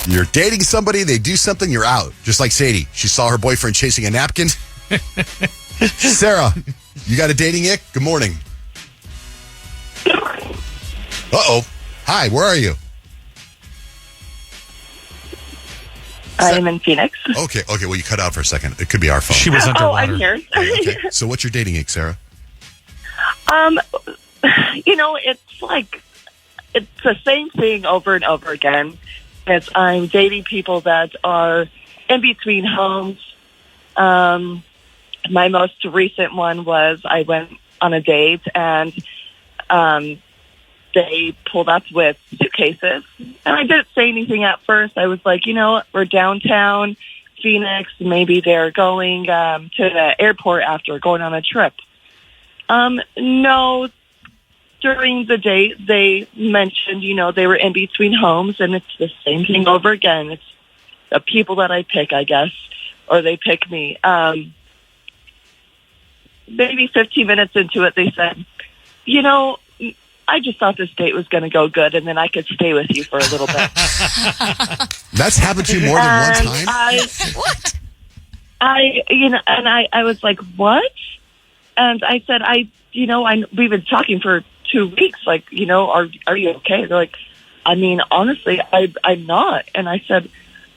You're dating somebody, they do something, you're out. Just like Sadie. She saw her boyfriend chasing a napkin. Sarah, you got a dating ick? Good morning. Uh-oh. Hi, where are you? I'm in Phoenix. Okay. Well, you cut out for a second. It could be our phone. She was underwater. I'm here. Okay. So what's your dating ick, Sarah? It's the same thing over and over again. I'm dating people that are in between homes. My most recent one was I went on a date and they pulled up with suitcases. And I didn't say anything at first. I was like, we're downtown Phoenix. Maybe they're going to the airport after going on a trip. No. During the date, they mentioned, they were in between homes, and it's the same thing over again. It's the people that I pick, I guess, or they pick me. Maybe 15 minutes into it, they said, I just thought this date was going to go good, and then I could stay with you for a little bit. That's happened to you more than one time? What? I was like, what? And I said, we've been talking for 2 weeks. Like, are you okay? They're like, honestly, I'm not. And I said,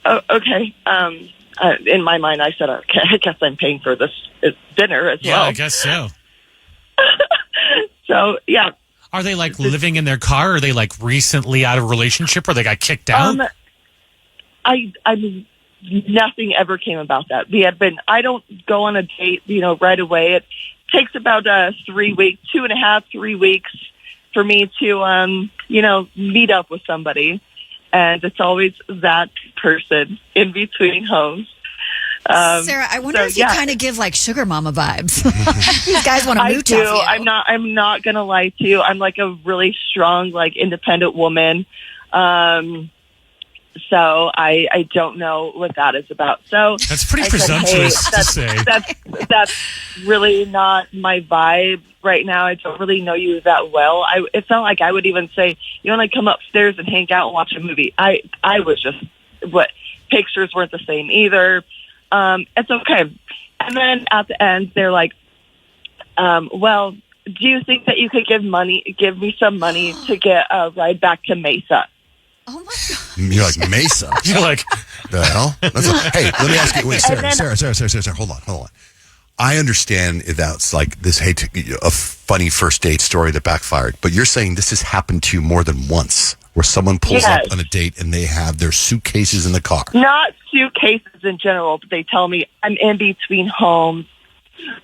oh, okay. In my mind, I said, okay, I guess I'm paying for this dinner as well. Yeah, I guess so. So, yeah. Are they living in their car? Are they recently out of a relationship or they got kicked out? Nothing ever came about that. I don't go on a date, right away. It takes about 3 weeks, 2.5, 3 weeks for me to, meet up with somebody. And it's always that person in between homes. Sarah, I wonder if you kind of give sugar mama vibes. These guys want to mooch off you. I'm not going to lie to you. I'm a really strong, independent woman. So I don't know what that is about. So that's pretty presumptuous to say. That's really not my vibe right now. I don't really know you that well. It's not like I would even say, you want to come upstairs and hang out and watch a movie. I was just, pictures weren't the same either. It's okay. And then at the end, they're like, well, do you think that you could give me some money to get a ride back to Mesa? Oh my God. You're like, Mesa? You're like, the hell? Hey, let me ask you. Wait, Sarah, hold on. I understand if that's a funny first date story that backfired, but you're saying this has happened to you more than once, where someone pulls up on a date and they have their suitcases in the car. Not suitcases in general, but they tell me I'm in between homes.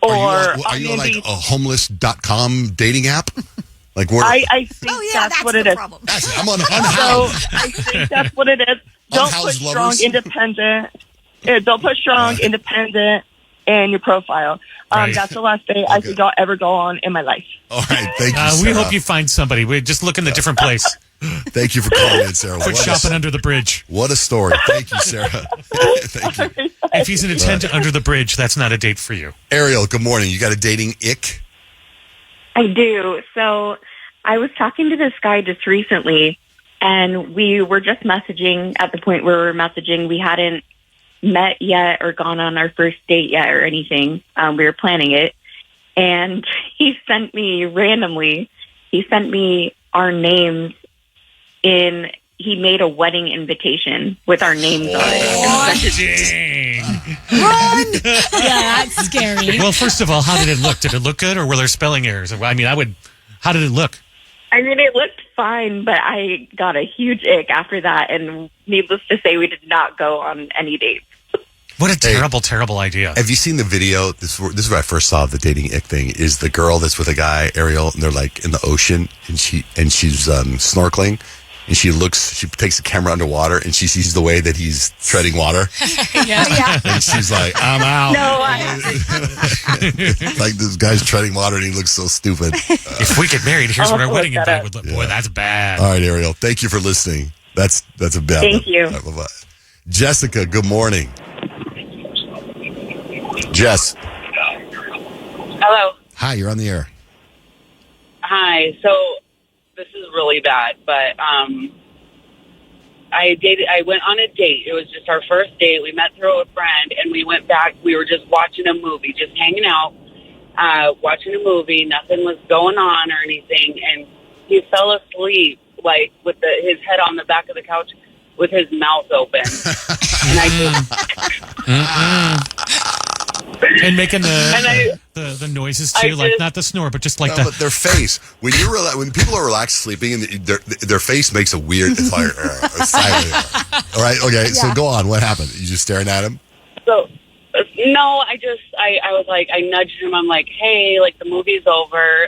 Or are you on a homeless.com dating app? I think that's what it is. I'm on Unhoused. So I think that's what it is. Don't put strong, independent. Don't put strong, independent in your profile. Right. That's the last day I think I'll ever go on in my life. All right, thank you, Sarah. We hope you find somebody. We just look in a different place. Thank you for calling in, Sarah. Quit shopping under the bridge. What a story. Thank you, Sarah. Thank you. If he's in a tent under the bridge, that's not a date for you. Ariel, good morning. You got a dating ick? I do. So I was talking to this guy just recently, and we were just messaging at the point where we were messaging. We hadn't met yet or gone on our first date yet or anything. We were planning it. And he sent me our names he made a wedding invitation with our names on it. Run! Yeah, that's scary. Well, first of all, how did it look? Did it look good, or were there spelling errors? How did it look? It looked fine, but I got a huge ick after that, and needless to say, we did not go on any dates. What a terrible, terrible idea. Have you seen the video? This is where I first saw the dating ick thing, is the girl that's with a guy, Ariel, and they're in the ocean, and she's snorkeling. And she takes the camera underwater, and she sees the way that he's treading water. Yeah. And she's like, I'm out. No, this guy's treading water, and he looks so stupid. If we get married, here's what our wedding invite would look. Boy, that's bad. All right, Ariel, thank you for listening. That's a bad one. Thank you. Right, bye-bye. Jessica, good morning. Jess. Hello. Hi, you're on the air. Hi. So this is really bad, but I went on a date. It was just our first date. We met through a friend, and we went back. We were just watching a movie, just hanging out, watching a movie. Nothing was going on or anything, and he fell asleep, like, with his head on the back of the couch with his mouth open. And I just... And making the noises too, like not the snore, but just like but their face. When people are relaxed sleeping, and their face makes a weird. It's like silent. All right, okay. So go on. What happened? You just staring at him? So no, I was like, I nudged him. I'm like, hey, like the movie's over.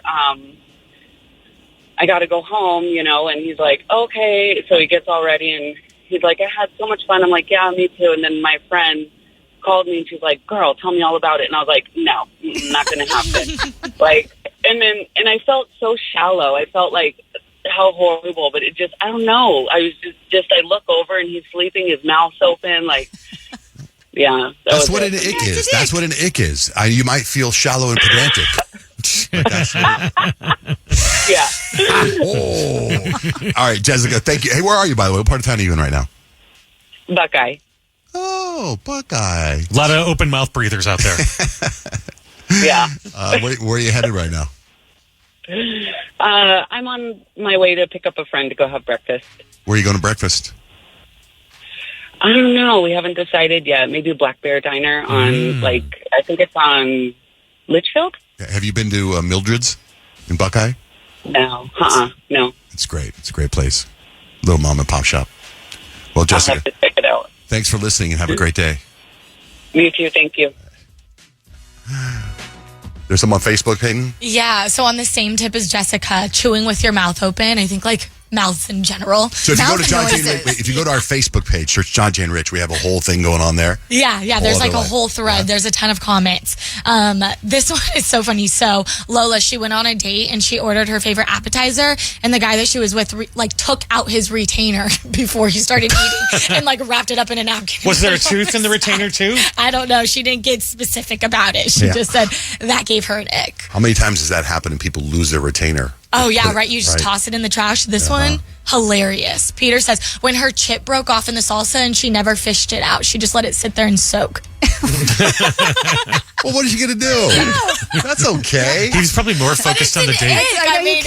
I got to go home, And he's like, okay. So he gets all ready, and he's like, I had so much fun. I'm like, yeah, me too. And then my friend called me, and she's like, girl, tell me all about it. And I was like, no, not going to happen. And I felt so shallow. I felt like how horrible, but it just, I don't know. I was I look over and he's sleeping, his mouth's open, like, yeah. That's what an ick is. That's what an ick is. You might feel shallow and pedantic. Yeah. Oh. All right, Jessica, thank you. Hey, where are you, by the way? What part of town are you in right now? Buckeye. Oh, Buckeye. A lot of open mouth breathers out there. Yeah. Where are you headed right now? I'm on my way to pick up a friend to go have breakfast. Where are you going to breakfast? I don't know. We haven't decided yet. Maybe Black Bear Diner on, I think it's on Litchfield. Have you been to Mildred's in Buckeye? No. No. It's great. It's a great place. Little mom and pop shop. Well, Jessica, I'll have to check it out. Thanks for listening and have a great day. You too. Thank you. There's some on Facebook, Peyton? Yeah, so on the same tip as Jessica, chewing with your mouth open, I think like mouths in general. So if you go to if you go to our Facebook page, search John Jay and Rich, we have a whole thing going on there. Yeah, there's like a whole thread. Yeah. There's a ton of comments. This one is so funny. So Lola, she went on a date and she ordered her favorite appetizer, and the guy that she was with took out his retainer before he started eating and like wrapped it up in a napkin. Was there a tooth in the retainer too? I don't know. She didn't get specific about it. She just said that gave her an ick. How many times does that happen and people lose their retainer? Oh, yeah, right. You just toss it in the trash. This one, hilarious. Peter says, when her chip broke off in the salsa and she never fished it out, she just let it sit there and soak. Well, what is she going to do? That's okay. He's probably more focused on the date. I mean,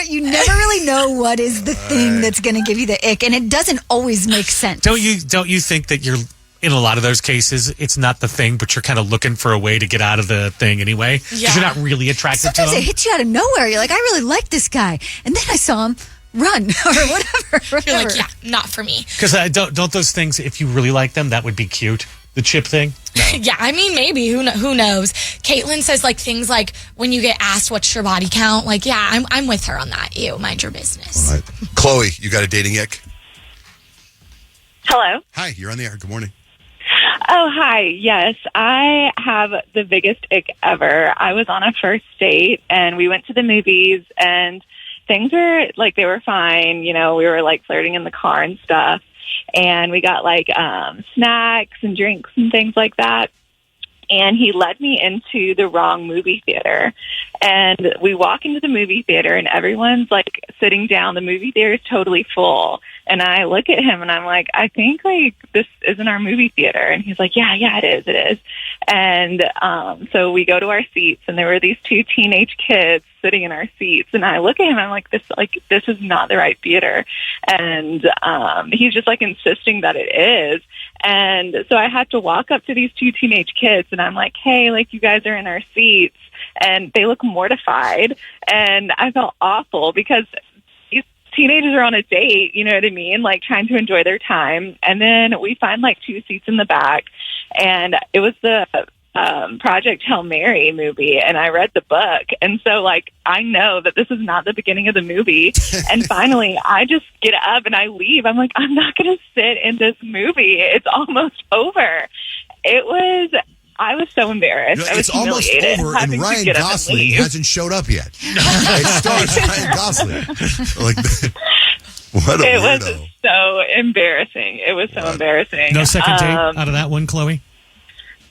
you never really know what is the thing that's going to give you the ick, and it doesn't always make sense. Don't you think that you're... In a lot of those cases, it's not the thing, but you're kind of looking for a way to get out of the thing anyway. Because you're not really attracted to him. Sometimes it hits you out of nowhere. You're like, I really like this guy. And then I saw him run or whatever. You're like, yeah, not for me. Because don't those things, if you really like them, that would be cute? The chip thing? No. Yeah, I mean, maybe. Who knows? Caitlin says, like, things like when you get asked what's your body count, like, yeah, I'm with her on that. Ew, mind your business. All right. Chloe, you got a dating ick? Hello. Hi, you're on the air. Good morning. Oh, hi. Yes, I have the biggest ick ever. I was on a first date and we went to the movies and things were like, they were fine. We were like flirting in the car and stuff. And we got like snacks and drinks and things like that. And he led me into the wrong movie theater. And we walk into the movie theater and everyone's like sitting down. The movie theater is totally full. And I look at him and I'm like, I think like this isn't our movie theater. And he's like, yeah, it is. And so we go to our seats and there were these two teenage kids sitting in our seats. And I look at him and I'm like, this is not the right theater. And he's just like insisting that it is. And so I had to walk up to these two teenage kids and I'm like, hey, like you guys are in our seats. And they look mortified. And I felt awful because these teenagers are on a date, you know what I mean? Like trying to enjoy their time. And then we find like two seats in the back. And it was the Project Hail Mary movie. And I read the book. And so like, I know that this is not the beginning of the movie. And finally, I just get up and I leave. I'm like, I'm not going to sit in this movie. It's almost over. I was so embarrassed. I was humiliated. It's almost over, and Ryan Gosling hasn't showed up yet. It stars Ryan Gosling. What a weirdo. It was so embarrassing. It was so embarrassing. No second date out of that one, Chloe?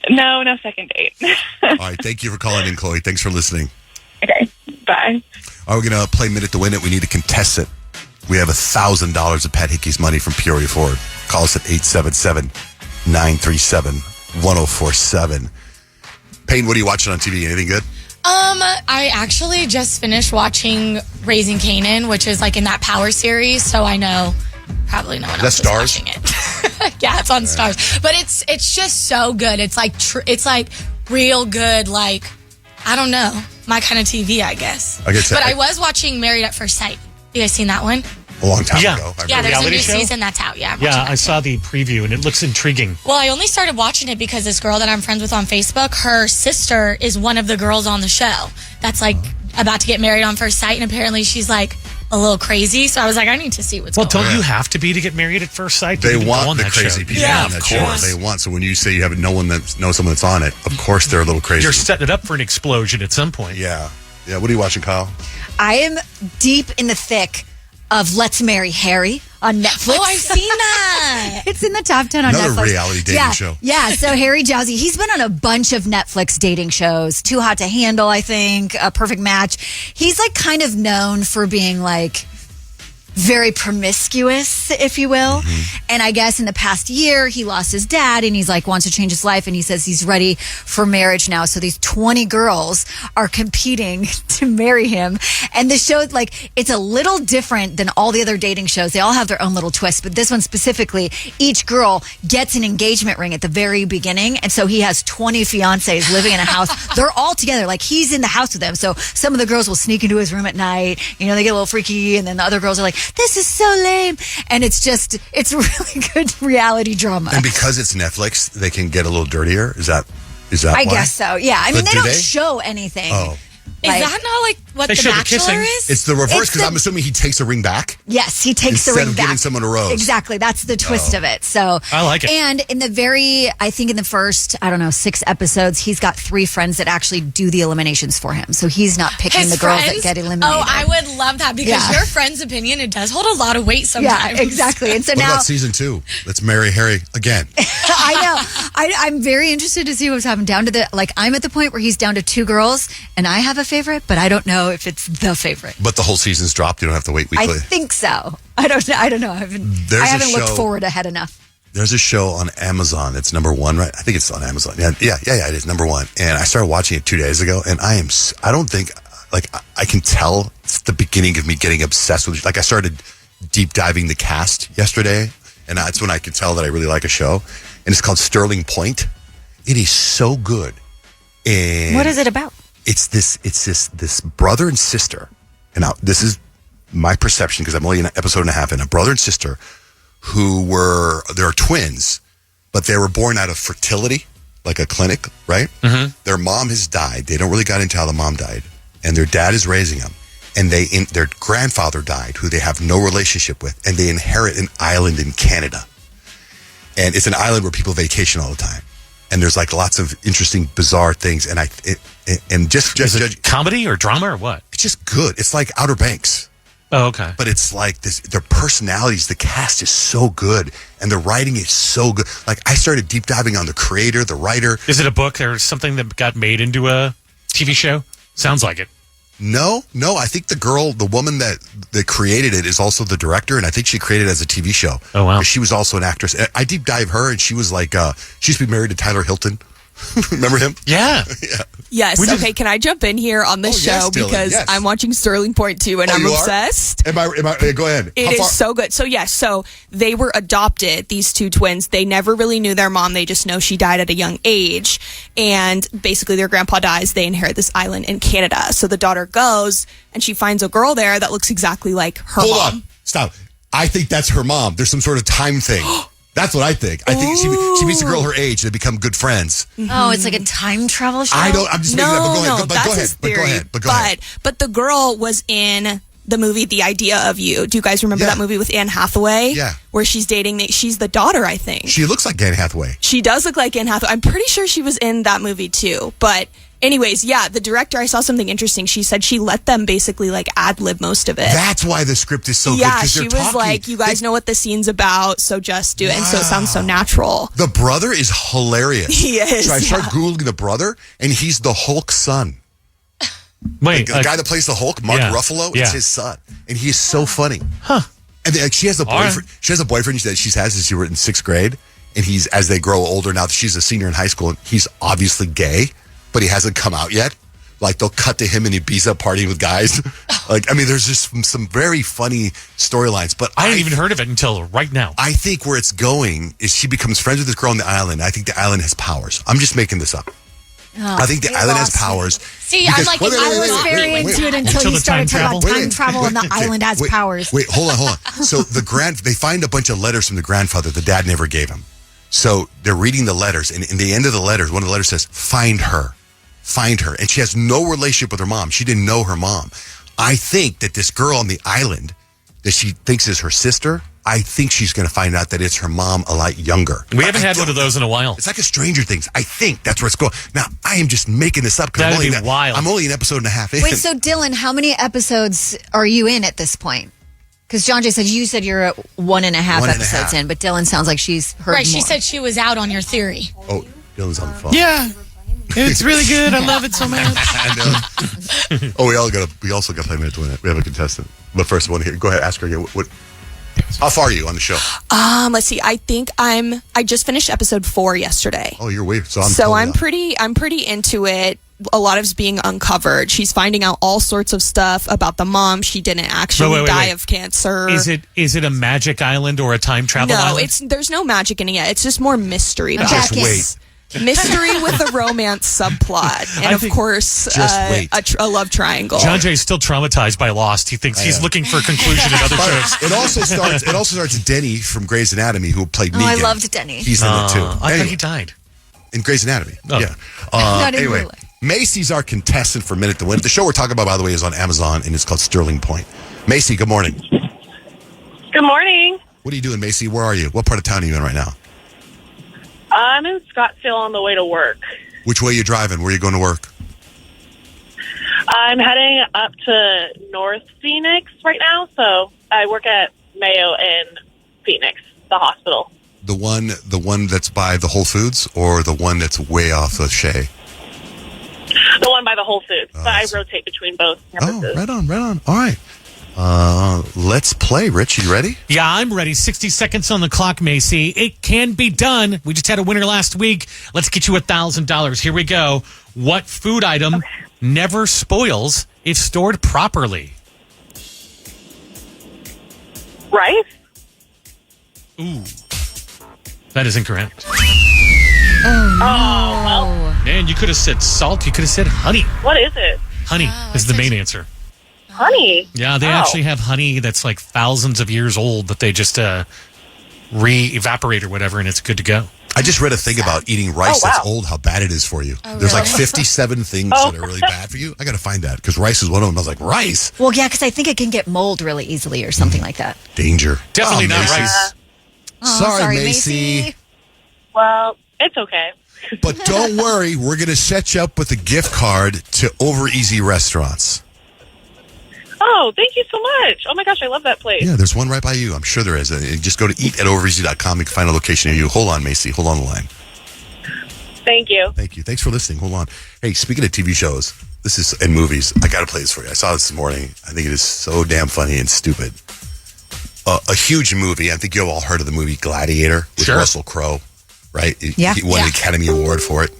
No second date. All right, thank you for calling in, Chloe. Thanks for listening. Okay, bye. All right, we're going to play Minute to Win It. We need to contest it. We have $1,000 of Pat Hickey's money from Peoria Ford. Call us at 877-937-1047. Payne, what are you watching on TV? Anything good? I actually just finished watching Raising Kanan, which is like in that Power series, so I know probably no one else is watching it. Yeah, it's on Stars. But it's just so good. It's like it's like real good, like, I don't know, my kind of TV, I guess. But I was watching Married at First Sight. You guys seen that one? A long time ago. Yeah, there's a new season that's out. Yeah, I saw the preview and it looks intriguing. Well, I only started watching it because this girl that I'm friends with on Facebook, her sister is one of the girls on the show that's like about to get married on first sight, and apparently she's like a little crazy. So I was like, I need to see what's going on. Well, don't you have to be to get married at first sight? They want the crazy people on that show. They want. So when you say you have no one that knows someone that's on it, of course they're a little crazy. You're setting it up for an explosion at some point. Yeah. Yeah. What are you watching, Kyle? I am deep in the thick of Let's Marry Harry on Netflix. Oh, I've seen that. It's in the top 10 on Another Netflix. reality dating show. Yeah, so Harry Jowsey, he's been on a bunch of Netflix dating shows. Too Hot to Handle, I think. A Perfect Match. He's like kind of known for being like very promiscuous, if you will. And I guess in the past year, he lost his dad and he's like wants to change his life, and he says he's ready for marriage now. So these 20 girls are competing to marry him. And the show, like, it's a little different than all the other dating shows. They all have their own little twist, but this one specifically, each girl gets an engagement ring at the very beginning. And so he has 20 fiancés living in a house. They're all together. Like, he's in the house with them. So some of the girls will sneak into his room at night. You know, they get a little freaky, and then the other girls are like, this is so lame. And it's really good reality drama. And because it's Netflix, they can get a little dirtier. Is that why? I guess so. Yeah. I mean, But they do don't they? show anything. Oh. Is that not like what They The show the Bachelor kissing. is? It's the reverse, It's because the- I'm assuming he takes a ring back. Yes, he takes Instead the ring of back. giving someone a rose. Exactly. That's the twist of it. So I like it. And in the first, 6 episodes, he's got 3 friends that actually do the eliminations for him. So he's not picking His the girls friends? that get eliminated. Oh, I would love that because Yeah. your friend's opinion, it does hold a lot of weight sometimes. Yeah, exactly. And so What now about season 2? Let's marry Harry again. I know. I'm very interested to see what's happened. I'm at the point where he's down to 2 girls, and I have a favorite, but I don't know if it's the favorite. But the whole season's dropped. You don't have to wait weekly. I think so. I don't know. I haven't looked forward ahead enough. There's a show on Amazon. It's number 1, right? I think it's on Amazon. Yeah, it is number 1. And I started watching it 2 days ago, and I don't think, like, I can tell it's the beginning of me getting obsessed with it. Like, I started deep diving the cast yesterday, and that's when I could tell that I really like a show. And it's called Sterling Point. It is so good. And What is it about? It's this brother and sister. And now this is my perception because I'm only an episode and a half in. A brother and sister who they're twins, but they were born out of fertility, like a clinic, right? Mm-hmm. Their mom has died. They don't really got into how the mom died. And their dad is raising them. And their grandfather died, who they have no relationship with. And they inherit an island in Canada. And it's an island where people vacation all the time. And there's like lots of interesting, bizarre things. And Is it comedy or drama or what? it's just good. It's like Outer Banks. Oh, okay. But it's like this, their personalities, the cast is so good. And the writing is so good. Like, I started deep diving on the creator, the writer. Is it a book or something that got made into a TV show? Sounds like it. No, I think the woman that created it is also the director, and I think she created it as a TV show. Oh, wow. She was also an actress. I deep dive her, and she was like, she used to be married to Tyler Hilton. Remember him? Yeah. Yes. Okay. Can I jump in here on this show yes, Dylan, because yes. I'm watching Sterling Point 2 and I'm you are? obsessed. Am I? Go ahead. It is so good. So yes, so they were adopted, these 2 twins. They never really knew their mom. They just know she died at a young age. And basically their grandpa dies. They inherit this island in Canada. So the daughter goes and she finds a girl there that looks exactly like her mom. Hold on. Stop. I think that's her mom. There's some sort of time thing. That's what I think. I think she meets a girl her age. They become good friends. Oh, it's like a time travel show? I'm just making that. No, that's his theory. But go ahead. But the girl was in the movie The Idea of You. Do you guys remember that movie with Anne Hathaway? Yeah. Where she's dating, she's the daughter, I think. She looks like Anne Hathaway. She does look like Anne Hathaway. I'm pretty sure she was in that movie too. But anyways, yeah, the director, I saw something interesting. She said she let them basically like ad-lib most of it. That's why the script is so good. Yeah, 'cause she they're was talking. like, you guys know what the scene's about, so just do it. And so it sounds so natural. The brother is hilarious. He is, So I start yeah. Googling the brother, and he's the Hulk's son. Wait. The guy that plays the Hulk, Mark Ruffalo, yeah. it's his son. And he is so funny. Huh. And like, she has a boyfriend. She has a boyfriend that she's had since she was in 6th grade, and he's as they grow older now. She's a senior in high school, and he's obviously gay, but he hasn't come out yet. Like they'll cut to him in Ibiza partying with guys. Like I mean, there's just some very funny storylines. But I hadn't even heard of it until right now. I think where it's going is she becomes friends with this girl on the island. I think the island has powers. I'm just making this up. I think the island has powers. See, I'm like, I was very into it until you started talking about time travel and the island has powers. Wait, hold on. So they find a bunch of letters from the grandfather the dad never gave him. So they're reading the letters, and in the end of the letters, one of the letters says, find her. And she has no relationship with her mom. She didn't know her mom. I think that this girl on the island that she thinks is her sister, I think she's going to find out that it's her mom a lot younger. We haven't had one of those in a while. It's like a Stranger Things. I think that's where it's going. Now, I am just making this up. That would be wild. I'm only an episode and a half in. Wait, so Dylan, how many episodes are you in at this point? Because John Jay said you're at 1.5 episodes in, but Dylan sounds like she's heard Right, she more. said she was out on your theory. Oh, Dylan's on the phone. Yeah. It's really good. I love it so much. I know. Oh, we also got to play Minute to Win It. We have a contestant. But first, I want to hear. Go ahead, ask her again. How far are you on the show? Let's see. I think I just finished episode 4 yesterday. Oh, you're way. So I'm pretty into it. A lot of it's being uncovered. She's finding out all sorts of stuff about the mom. She didn't actually die of cancer. Is it a magic island or a time travel island? No, there's no magic in it yet. It's just more mystery. Just wait. Mystery with a romance subplot, and of course, a love triangle. John Jay's still traumatized by Lost. He thinks he's looking for a conclusion in other shows. It also starts Denny from Grey's Anatomy, who played Negan. I loved Denny. He's in it too. I thought he died. In Grey's Anatomy. Oh. Yeah. Anyway, Macy's our contestant for Minute to Win. The show we're talking about, by the way, is on Amazon, and it's called Sterling Point. Macy, good morning. Good morning. What are you doing, Macy? Where are you? What part of town are you in right now? I'm in Scottsdale on the way to work. Which way are you driving? Where are you going to work? I'm heading up to North Phoenix right now, so I work at Mayo in Phoenix, the hospital. The one that's by the Whole Foods, or the one that's way off of Shea? The one by the Whole Foods. But I rotate between both campuses. Oh, right on. All right. Let's play. Rich, you ready? Yeah, I'm ready. 60 seconds on the clock, Macy. It can be done. We just had a winner last week. Let's get you $1,000. Here we go. What food item never spoils if stored properly? Rice? Ooh. That is incorrect. Oh, well. Man, you could have said salt. You could have said honey. What is it? Honey is the main answer. Honey? Yeah, they actually have honey that's like thousands of years old that they just re-evaporate or whatever, and it's good to go. I just read a thing about eating rice that's old, how bad it is for you. There's like 57 things that are really bad for you. I got to find that because rice is one of them. I was like, rice? Well, yeah, because I think it can get mold really easily or something like that. Danger. Definitely not Macy. rice. Sorry, Macy. Well, it's okay. But don't worry, we're going to set you up with a gift card to Over Easy Restaurants. Oh, thank you so much. Oh my gosh, I love that place. Yeah, there's one right by you. I'm sure there is. Just go to eat@overeasy.com. You can find a location near you. Hold on, Macy. Hold on the line. Thank you. Thank you. Thanks for listening. Hold on. Hey, speaking of TV shows, this is in movies. I got to play this for you. I saw this morning. I think it is so damn funny and stupid. A huge movie. I think you've all heard of the movie Gladiator with Russell Crowe, right? Yeah. He won an Academy Award for it.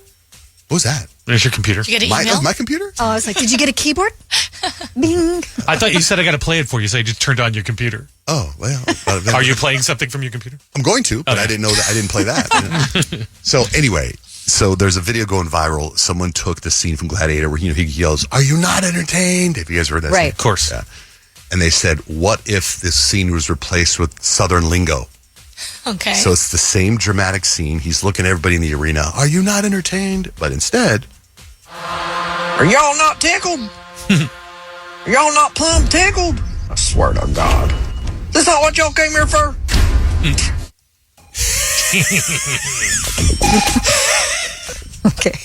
What was that? There's your computer. Did you get an email? My computer? Oh, I was like, did you get a keyboard? Bing. I thought you said I got to play it for you, so I just turned on your computer. Oh, well. Are you playing something from your computer? I'm going to, but I didn't know that. I didn't play that. So anyway, there's a video going viral. Someone took the scene from Gladiator where he yells, "Are you not entertained?" Have you guys heard that? Right. Scene? Of course. Yeah. And they said, what if this scene was replaced with Southern lingo? Okay. So it's the same dramatic scene. He's looking at everybody in the arena. Are you not entertained? But instead, are y'all not tickled? Are y'all not plumb tickled? I swear to God. This not what y'all came here for? Okay.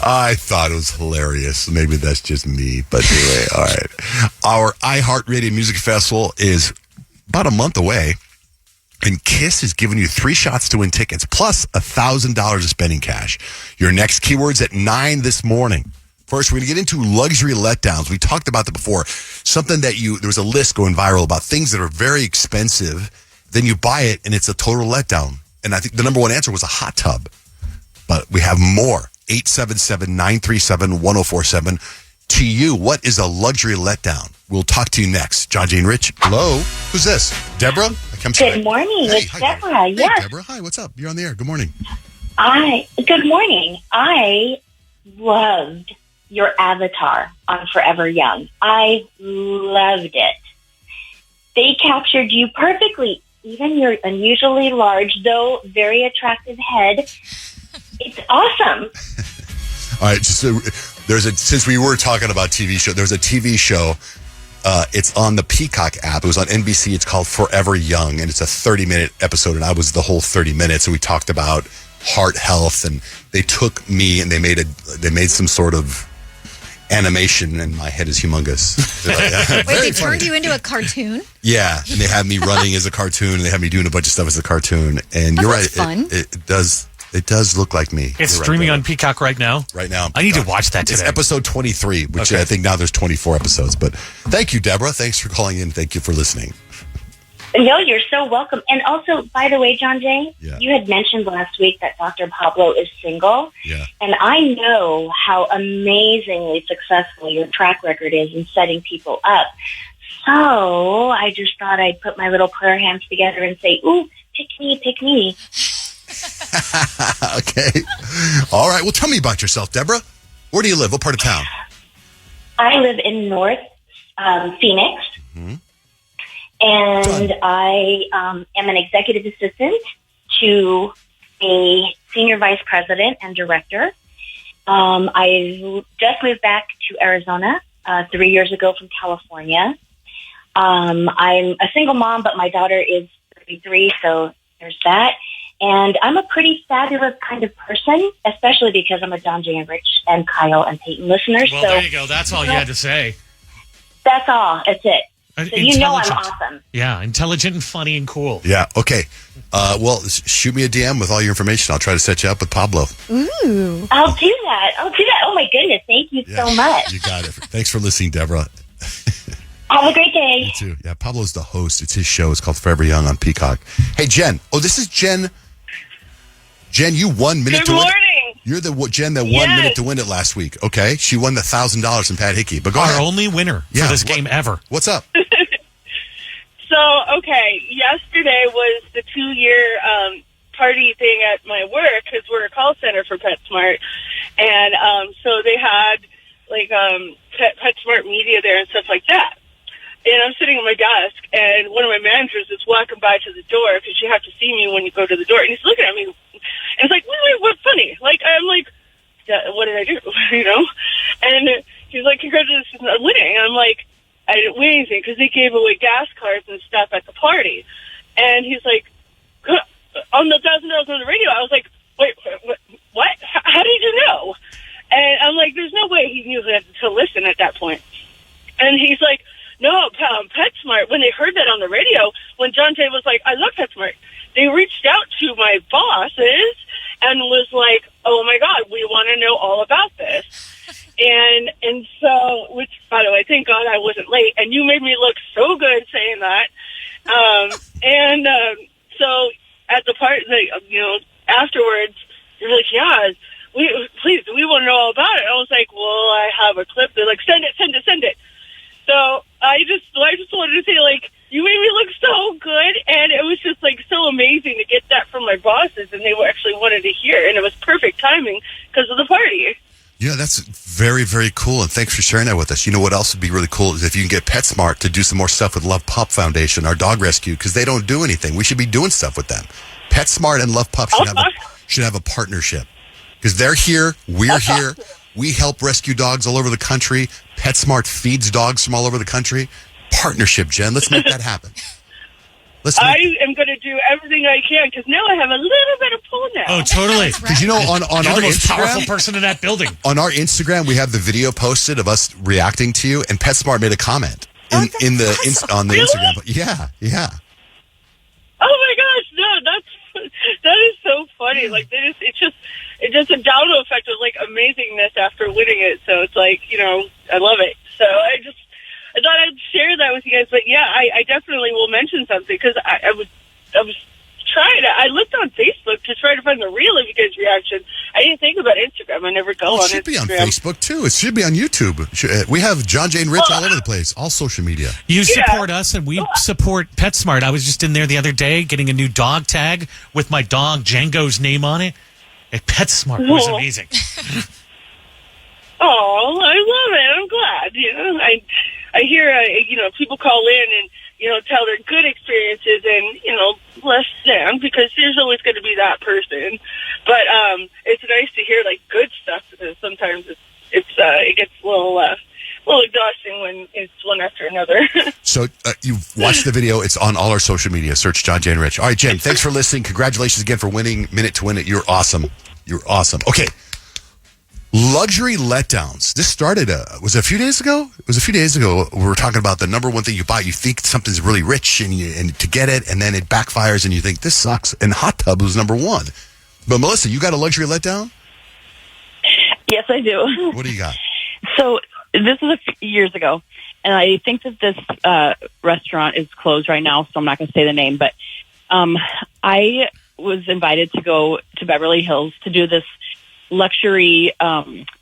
I thought it was hilarious. Maybe that's just me. But anyway, all right. Our iHeartRadio Music Festival is about a month away. And KISS is giving you 3 shots to win tickets, plus $1,000 of spending cash. Your next keyword's at 9 this morning. First, we're going to get into luxury letdowns. We talked about that before. Something that there was a list going viral about things that are very expensive. Then you buy it and it's a total letdown. And I think the number one answer was a hot tub. But we have more. 877-937-1047. To you, what is a luxury letdown? We'll talk to you next. John, Jane, Rich. Hello. Who's this? Deborah? Good morning. Hey, it's hi, Deborah. Hey, Yes. Deborah. Hi, what's up? You're on the air. Good morning. Good morning. I loved your avatar on Forever Young. I loved it. They captured you perfectly. Even your unusually large, though very attractive head. It's awesome. All right. So since we were talking about TV show, there's a TV show. It's on the Peacock app. It was on NBC. It's called Forever Young, and it's a 30-minute episode, and I was the whole 30 minutes, and we talked about heart health, and they took me and they made some sort of animation, and my head is humongous. Wait, they turned you into a cartoon? Yeah, and they had me running as a cartoon, and they had me doing a bunch of stuff as a cartoon, and you're right. Fun. It does look like me. It's You're streaming right, on Peacock right now. Right now. I need to watch that today. It's episode 23, which I think now there's 24 episodes. But thank you, Deborah. Thanks for calling in. Thank you for listening. No, you're so welcome. And also, by the way, John Jay, Yeah. you had mentioned last week that Dr. Pablo is single. Yeah. And I know how amazingly successful your track record is in setting people up. So I just thought I'd put my little prayer hands together and say, ooh, pick me, pick me. Okay. All right. Well, tell me about yourself, Deborah. Where do you live? What part of town? I live in North Phoenix. Mm-hmm. And I am an executive assistant to a senior vice president and director. I just moved back to Arizona 3 years ago from California. I'm a single mom, but my daughter is 33, so there's that. And I'm a pretty fabulous kind of person, especially because I'm a John Jay and Rich and Kyle and Peyton listener. Well, so there you go. That's all you had to say. That's all. That's it. So you know I'm awesome. Yeah, intelligent and funny and cool. Yeah. Okay. Well, shoot me a DM with all your information. I'll try to set you up with Pablo. Ooh. I'll do that. Oh, my goodness. Thank you so much. You got it. Thanks for listening, Deborah. Have a great day. You too. Yeah, Pablo's the host. It's his show. It's called Forever Young on Peacock. Hey, Jen. Oh, this is Jen. Jen, you won Minute Good to Win. morning. You're the Jen that won Minute to Win it last week. Okay, she won the $1,000 from Pat Hickey. But go ahead. Our only winner for this game ever. What's up? So, okay, yesterday was the 2-year party thing at my work because we're a call center for PetSmart. And so they had, like, PetSmart media there and stuff like that. And I'm sitting at my desk, and one of my managers is walking by to the door because you have to see me when you go to the door. And he's looking at me, and it's like, wait, what's funny? Like, I'm like, what did I do? You know? And he's like, congratulations on winning. And I'm like, I didn't win anything because they gave away gas cards and stuff at the party. And he's like, on the $1,000 on the radio. I was like, wait, what? How did you know? And I'm like, there's no way he knew to listen at that point. And he's like, no, PetSmart, when they heard that on the radio, when John Jay was like, I love PetSmart, they reached out to my bosses and was like, oh, my God, we want to know all about this. And so, which, by the way, thank God I wasn't late, and you made me look so good saying that. So at the part, afterwards, you're like, yeah, we want to know all about it. I was like, well, I have a clip. They're like, send it. So I just wanted to say, like, you made me look so good, and it was just, like, so amazing to get that from my bosses, and they actually wanted to hear, and it was perfect timing because of the party. Yeah, that's very, very cool, and thanks for sharing that with us. You know what else would be really cool is if you can get PetSmart to do some more stuff with Love Pup Foundation, our dog rescue, because they don't do anything. We should be doing stuff with them. PetSmart and Love Pup should have a partnership because they're here, we're here. We help rescue dogs all over the country. PetSmart feeds dogs from all over the country. Partnership, Jen. Let's make that happen. I am going to do everything I can because now I have a little bit of pull now. Oh, totally. Because you know, on You're our the most Instagram, powerful person in that building. On our Instagram, we have the video posted of us reacting to you, and PetSmart made a comment on the Instagram. Yeah. Oh my gosh, no, that is so funny. Like it's it's just a domino effect of like amazingness after winning it. So it's like, I love it. So I thought I'd share that with you guys. But yeah, I definitely will mention something because I was trying. I looked on Facebook to try to find the real of you guys' reaction. I didn't think about Instagram. I never go on Instagram. It should be on Facebook too. It should be on YouTube. We have John, Jane, Rich all over the place, all social media. You support us, and we support PetSmart. I was just in there the other day getting a new dog tag with my dog Django's name on it. At PetSmart was amazing. Oh, I love it. I'm glad. I hear people call in and tell their good experiences and less than, because there's always going to be that person. But it's nice to hear like good stuff, because sometimes it gets a little exhausting when it's one after another. So you've watched the video. It's on all our social media. Search John, Jane, Rich. All right, Jen, thanks for listening. Congratulations again for winning Minute to Win It. You're awesome. You're awesome. Okay. Luxury letdowns. This started, was it a few days ago? It was a few days ago. We were talking about the number one thing you buy. You think something's really rich and to get it, and then it backfires and you think, this sucks. And hot tub was number one. But Melissa, you got a luxury letdown? Yes, I do. What do you got? So this was a few years ago, and I think that this restaurant is closed right now, so I'm not going to say the name, but I was invited to go to Beverly Hills to do this luxury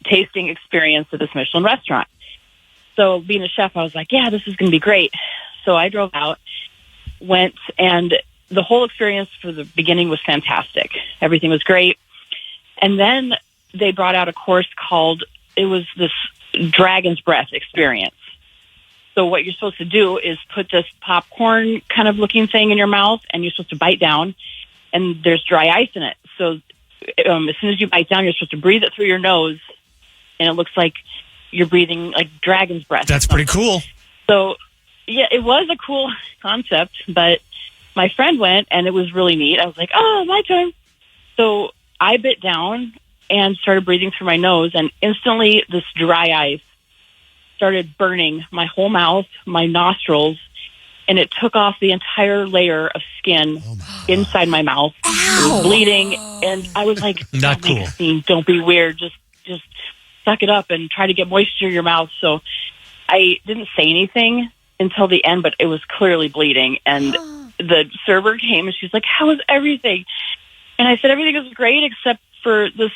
tasting experience at this Michelin restaurant. So being a chef, I was like, yeah, this is going to be great. So I drove out, went, and the whole experience for the beginning was fantastic. Everything was great. And then they brought out a course it was this Dragon's Breath experience. So what you're supposed to do is put this popcorn kind of looking thing in your mouth, and you're supposed to bite down, and there's dry ice in it. So as soon as you bite down, you're supposed to breathe it through your nose, and it looks like you're breathing like dragon's breath. That's pretty cool. So, yeah, it was a cool concept, but my friend went, and it was really neat. I was like, oh, my turn. So I bit down and started breathing through my nose, and instantly this dry ice started burning my whole mouth, my nostrils, and it took off the entire layer of skin inside my mouth. It was bleeding, and I was like, not cool. Make a scene. Don't be weird. Just suck it up and try to get moisture in your mouth. So I didn't say anything until the end, but it was clearly bleeding. And the server came, and she's like, how is everything? And I said, everything is great except for this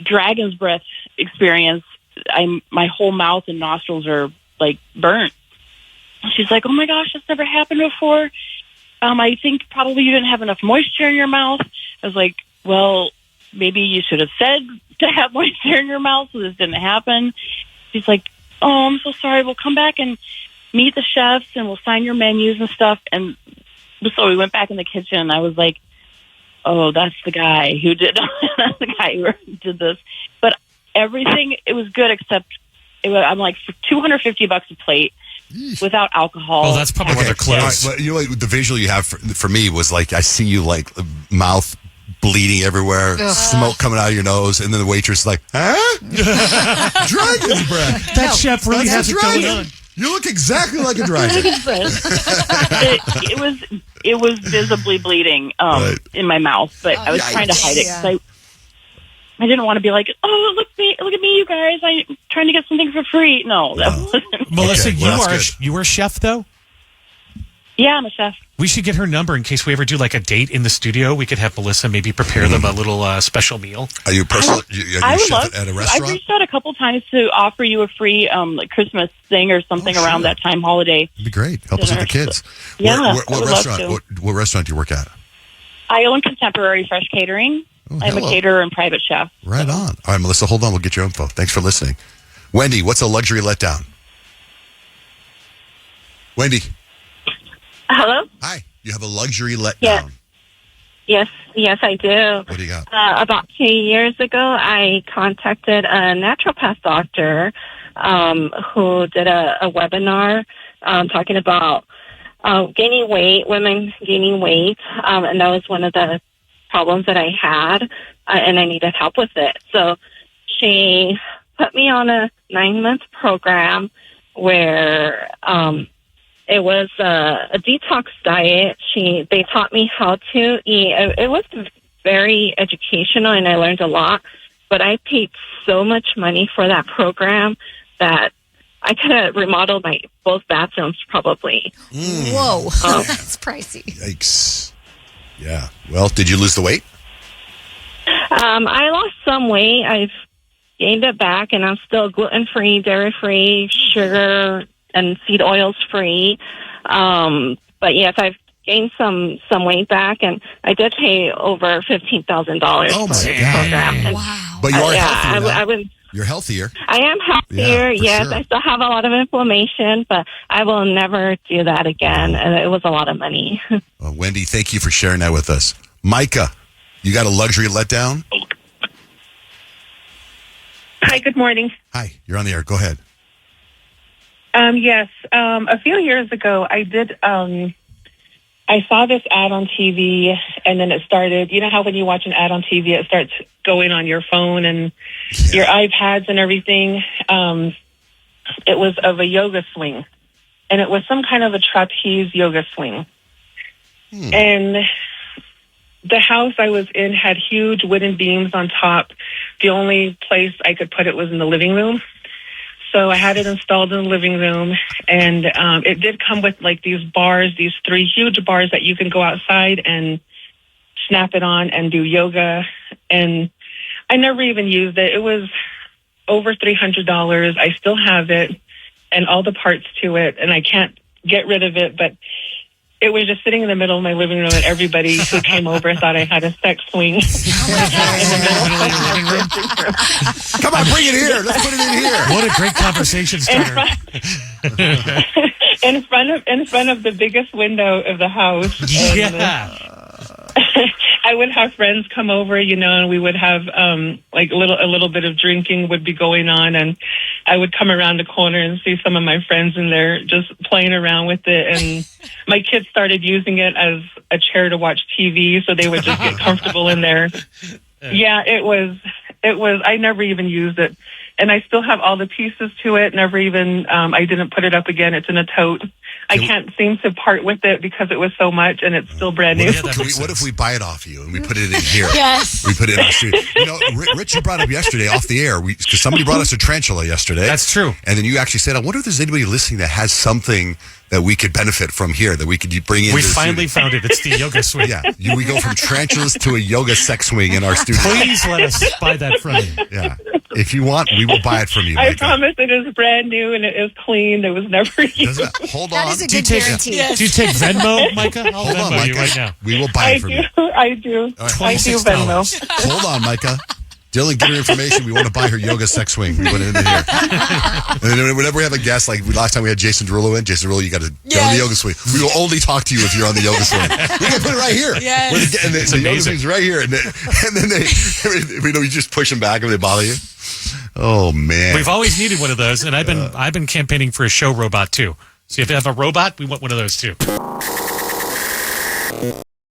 dragon's breath experience. My whole mouth and nostrils are like burnt. She's like, oh my gosh, that's never happened before. I think probably you didn't have enough moisture in your mouth. I was like, well, maybe you should have said to have moisture in your mouth so this didn't happen. She's like, oh, I'm so sorry. We'll come back and meet the chefs and we'll sign your menus and stuff. And so we went back in the kitchen, and I was like, oh, that's the guy who did that's the guy who did this. But everything, it was good except I'm like, for $250 a plate. Without alcohol. Well, that's probably where they're close. Well, the visual you have for me was like, I see you like mouth bleeding everywhere, smoke coming out of your nose, and then the waitress is like, huh? Dragon's breath. That chef really has it going on. You look exactly like a dragon. it was visibly bleeding in my mouth, but I was trying to hide it because I didn't want to be like, oh, look at me, you guys. I'm trying to get something for free. No, that wasn't. Melissa, okay, you are a chef, though? Yeah, I'm a chef. We should get her number in case we ever do like a date in the studio. We could have Melissa maybe prepare them a little special meal. Are you personal? I would love at a restaurant? I've reached out a couple times to offer you a free like Christmas thing or something around that time holiday. It'd be great. Help us with the kids. Yeah, what restaurant? What restaurant do you work at? I own Contemporary Fresh Catering. I'm a caterer and private chef. Right on. All right, Melissa, hold on. We'll get your info. Thanks for listening. Wendy, what's a luxury letdown? Wendy. Hello? Hi. You have a luxury letdown. Yes, I do. What do you got? About 2 years ago, I contacted a naturopath doctor who did a webinar talking about gaining weight, women gaining weight, and that was one of the problems that I had, and I needed help with it. So she put me on a 9-month program where it was a detox diet. They taught me how to eat. It was very educational, and I learned a lot. but I paid so much money for that program that I could have remodeled my both bathrooms probably. Whoa, that's pricey. Yikes. Yeah. Well, did you lose the weight? I lost some weight. I've gained it back, and I'm still gluten-free, dairy-free, sugar and seed oils free. But yes, I've gained some weight back, and I did pay over $15,000 Oh, for my this God. program. And, Wow. But you are healthier now. I was. You're healthier. I am healthier, Yeah, for yes. sure. I still have a lot of inflammation, but I will never do that again. And it was a lot of money. Well, Wendy, thank you for sharing that with us. Micah, you got a luxury letdown? Hi, good morning. Hi, you're on the air. Go ahead. Yes, a few years ago, I did. I saw this ad on TV, and then it started. You know how when you watch an ad on TV, it starts going on your phone and your iPads and everything. It was of a yoga swing, and it was some kind of a trapeze yoga swing. And the house I was in had huge wooden beams on top. The only place I could put it was in the living room. So I had it installed in the living room, and it did come with like these bars, these 3 huge bars that you can go outside and snap it on and do yoga. And I never even used it. It was over $300. I still have it and all the parts to it, and I can't get rid of it, but it was just sitting in the middle of my living room, and everybody who came over thought I had a sex swing. Come on, bring it here. Let's put it in here. What a great conversation starter. In front of the biggest window of the house. Yeah. I would have friends come over, and we would have like a little bit of drinking would be going on, and I would come around the corner and see some of my friends in there just playing around with it, and my kids started using it as a chair to watch TV, so they would just get comfortable in there. Yeah, it was. I never even used it, and I still have all the pieces to it. Never even. I didn't put it up again. It's in a tote. I can't seem to part with it because it was so much, and it's still brand new. What if we buy it off you and we put it in here? Yes. We put it in our studio. Rich, you brought up yesterday off the air because somebody brought us a tarantula yesterday. That's true. And then you actually said, I wonder if there's anybody listening that has something that we could benefit from here, that we could bring in. We finally found it. It's the yoga swing. Yeah. We go from tarantulas to a yoga sex swing in our studio. Please let us buy that from you. Yeah. If you want, we will buy it from you. I promise it is brand new and it is clean. It was never used. Hold That on. is a good guarantee. Do you take Venmo, Micah? I'll Hold on, Venmo Micah. you right now. We will buy it from you. I do. right. I do Venmo. Hold on, Micah. Dylan, get her information. We want to buy her yoga sex swing. We put it in here. And then whenever we have a guest, like last time we had Jason Derulo in, Jason Derulo, you got to get on the yoga swing. We will only talk to you if you're on the yoga swing. We can put it right here. Yes. And so yoga swing's right here. And then you just push them back and they bother you. Oh, man. We've always needed one of those, and I've been campaigning for a show robot too. So if you have a robot, we want one of those too.